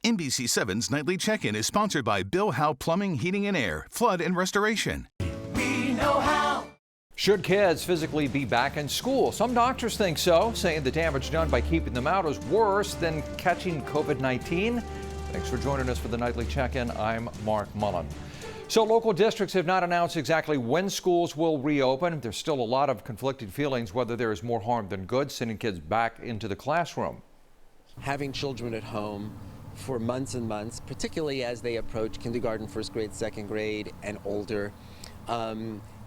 NBC7's Nightly Check-In is sponsored by Bill Howe Plumbing, Heating and Air, Flood and Restoration. We know how. Should kids physically be back in school? Some doctors think so, saying the damage done by keeping them out is worse than catching COVID-19. Thanks for joining us for the Nightly Check-In. I'm Mark Mullen. So local districts have not announced exactly when schools will reopen. There's still a lot of conflicting feelings whether there is more harm than good sending kids back into the classroom. Having children at home for months and months, particularly as they approach kindergarten, first grade, second grade, and older,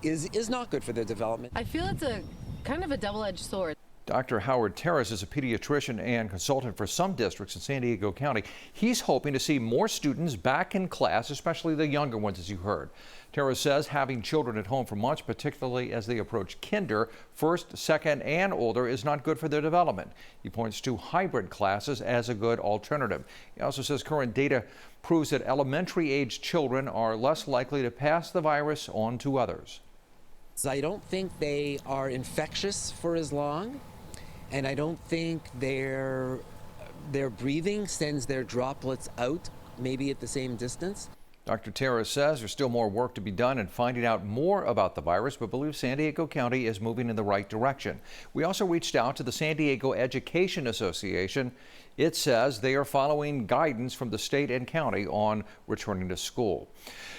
is not good for their development. I feel it's a kind of a double-edged sword. Dr. Howard Terrace is a pediatrician and consultant for some districts in San Diego County. He's hoping to see more students back in class, especially the younger ones, as you heard. Terrace says having children at home for months, particularly as they approach kinder, first, second, and older, is not good for their development. He points to hybrid classes as a good alternative. He also says current data proves that elementary-age children are less likely to pass the virus on to others. I don't think they are infectious for as long, and I don't think their breathing sends their droplets out maybe at the same distance. Dr. Terrace says there's still more work to be done in finding out more about the virus, but believes San Diego County is moving in the right direction. We also reached out to the San Diego Education Association. It says they are following guidance from the state and county on returning to school.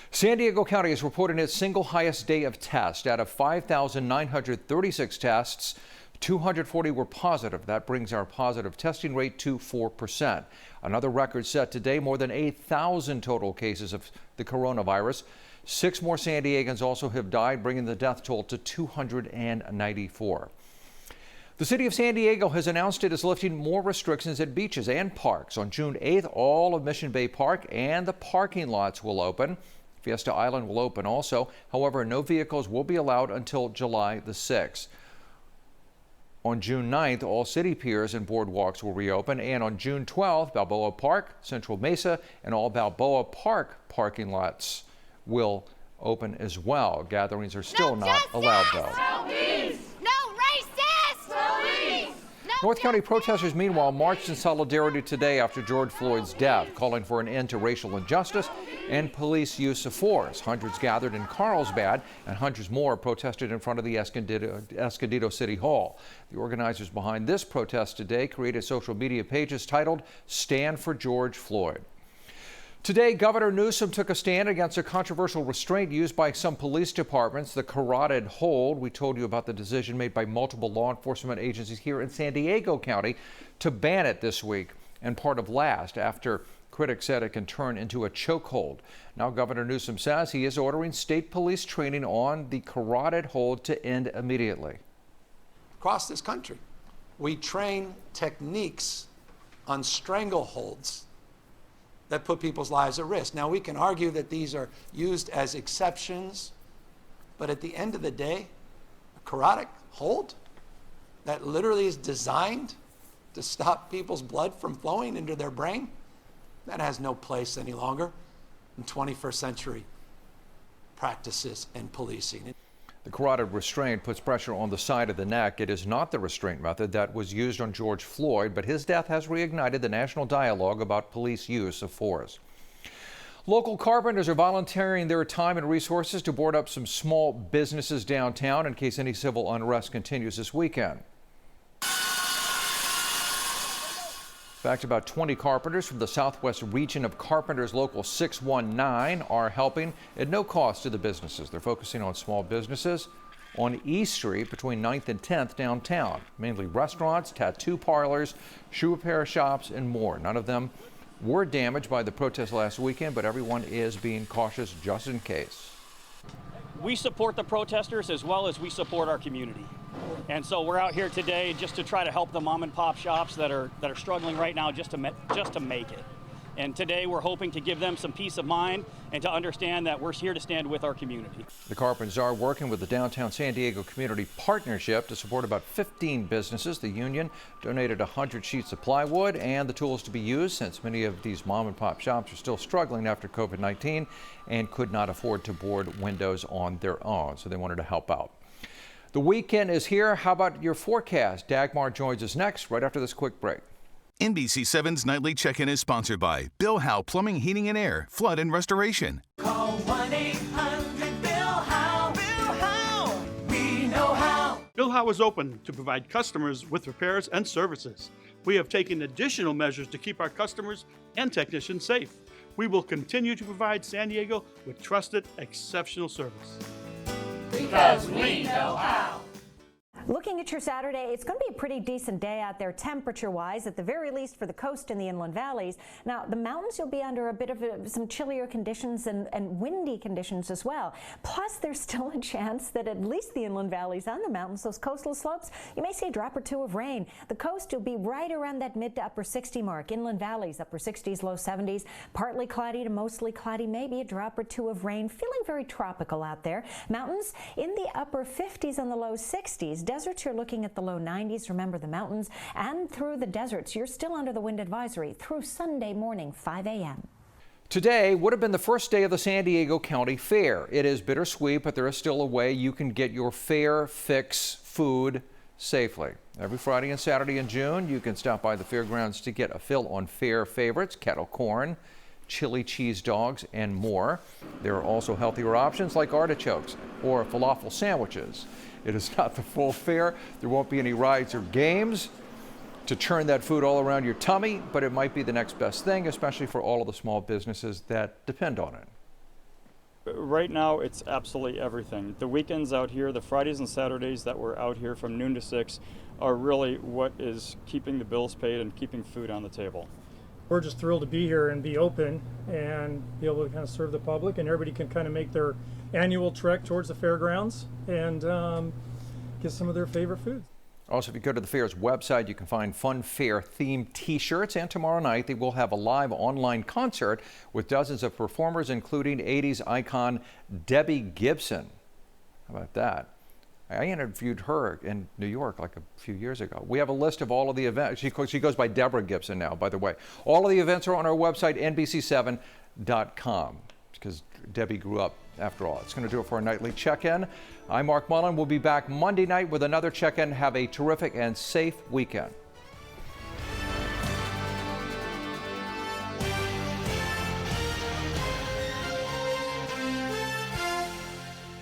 San Diego County is reporting its single highest day of tests. Out of 5,936 tests, 240 were positive. That brings our positive testing rate to 4%. Another record set today, more than 8,000 total cases of the coronavirus. 6 more San Diegans also have died, bringing the death toll to 294. The city of San Diego has announced it is lifting more restrictions at beaches and parks. On June 8th, all of Mission Bay Park and the parking lots will open. Fiesta Island will open also. However, no vehicles will be allowed until July the 6th. On June 9th, all city piers and boardwalks will reopen, and on June 12th, Balboa Park, Central Mesa, and all Balboa Park parking lots will open as well. Gatherings are still not allowed, though. No peace! No racist! No peace! North County protesters, meanwhile, marched in solidarity today after George Floyd's death, calling for an end to racial injustice and police use of force. Hundreds gathered in Carlsbad, and hundreds more protested in front of the Escondido City Hall. The organizers behind this protest today created social media pages titled "Stand for George Floyd." Today, Governor Newsom took a stand against a controversial restraint used by some police departments, the carotid hold. We told you about the decision made by multiple law enforcement agencies here in San Diego County to ban it this week, and part of last after critics said it can turn into a chokehold. Now, Governor Newsom says he is ordering state police training on the carotid hold to end immediately. Across this country, we train techniques on strangleholds that put people's lives at risk. Now, we can argue that these are used as exceptions, but at the end of the day, a carotid hold that literally is designed to stop people's blood from flowing into their brain, that has no place any longer in 21st century practices and policing. The carotid restraint puts pressure on the side of the neck. It is not the restraint method that was used on George Floyd, but his death has reignited the national dialogue about police use of force. Local carpenters are volunteering their time and resources to board up some small businesses downtown in case any civil unrest continues this weekend. In fact, about 20 carpenters from the southwest region of Carpenters Local 619 are helping at no cost to the businesses. They're focusing on small businesses on E Street between 9th and 10th downtown, mainly restaurants, tattoo parlors, shoe repair shops, and more. None of them were damaged by the protest last weekend, but everyone is being cautious just in case. We support the protesters as well as we support our community. And so we're out here today just to try to help the mom and pop shops that are struggling right now just to make it. And today we're hoping to give them some peace of mind and to understand that we're here to stand with our community. The Carpenters are working with the Downtown San Diego Community Partnership to support about 15 businesses. The union donated 100 sheets of plywood and the tools to be used since many of these mom and pop shops are still struggling after COVID-19 and could not afford to board windows on their own, so they wanted to help out. The weekend is here. How about your forecast? Dagmar joins us next right after this quick break. NBC7's Nightly Check-In is sponsored by Bill Howe Plumbing, Heating and Air, Flood and Restoration. Call 1-800-BILL-HOWE. Bill Howe. We know how. Bill Howe is open to provide customers with repairs and services. We have taken additional measures to keep our customers and technicians safe. We will continue to provide San Diego with trusted, exceptional service. Because we know how. Looking at your Saturday, it's going to be a pretty decent day out there temperature-wise, at the very least for the coast and the inland valleys. Now, the mountains, you'll be under a bit of some chillier conditions and windy conditions as well. Plus, there's still a chance that at least the inland valleys and the mountains, those coastal slopes, you may see a drop or two of rain. The coast will be right around that mid to upper 60 mark. Inland valleys, upper 60s, low 70s. Partly cloudy to mostly cloudy, maybe a drop or two of rain. Feeling very tropical out there. Mountains in the upper 50s and the low 60s. Deserts, you're looking at the low 90s. Remember, the mountains and through the deserts, you're still under the wind advisory through Sunday morning, 5 a.m. Today would have been the first day of the San Diego County Fair. It is bittersweet, but there is still a way you can get your fair fix food safely. Every Friday and Saturday in June, you can stop by the fairgrounds to get a fill on fair favorites, kettle corn, chili cheese dogs, and more. There are also healthier options like artichokes or falafel sandwiches. It is not the full fair. There won't be any rides or games to churn that food all around your tummy, but it might be the next best thing, especially for all of the small businesses that depend on it. Right now, it's absolutely everything. The weekends out here, the Fridays and Saturdays that we're out here from noon to 6 are really what is keeping the bills paid and keeping food on the table. We're just thrilled to be here and be open and be able to kind of serve the public, and everybody can kind of make their annual trek towards the fairgrounds and get some of their favorite foods. Also, if you go to the fair's website, you can find fun fair themed t-shirts, and tomorrow night they will have a live online concert with dozens of performers, including 80s icon Debbie Gibson. How about that? I interviewed her in New York like a few years ago. We have a list of all of the events. She goes by Deborah Gibson now, by the way. All of the events are on our website, NBC7.com, because Debbie grew up after all. It's going to do it for our nightly check-in. I'm Mark Mullen. We'll be back Monday night with another check-in. Have a terrific and safe weekend.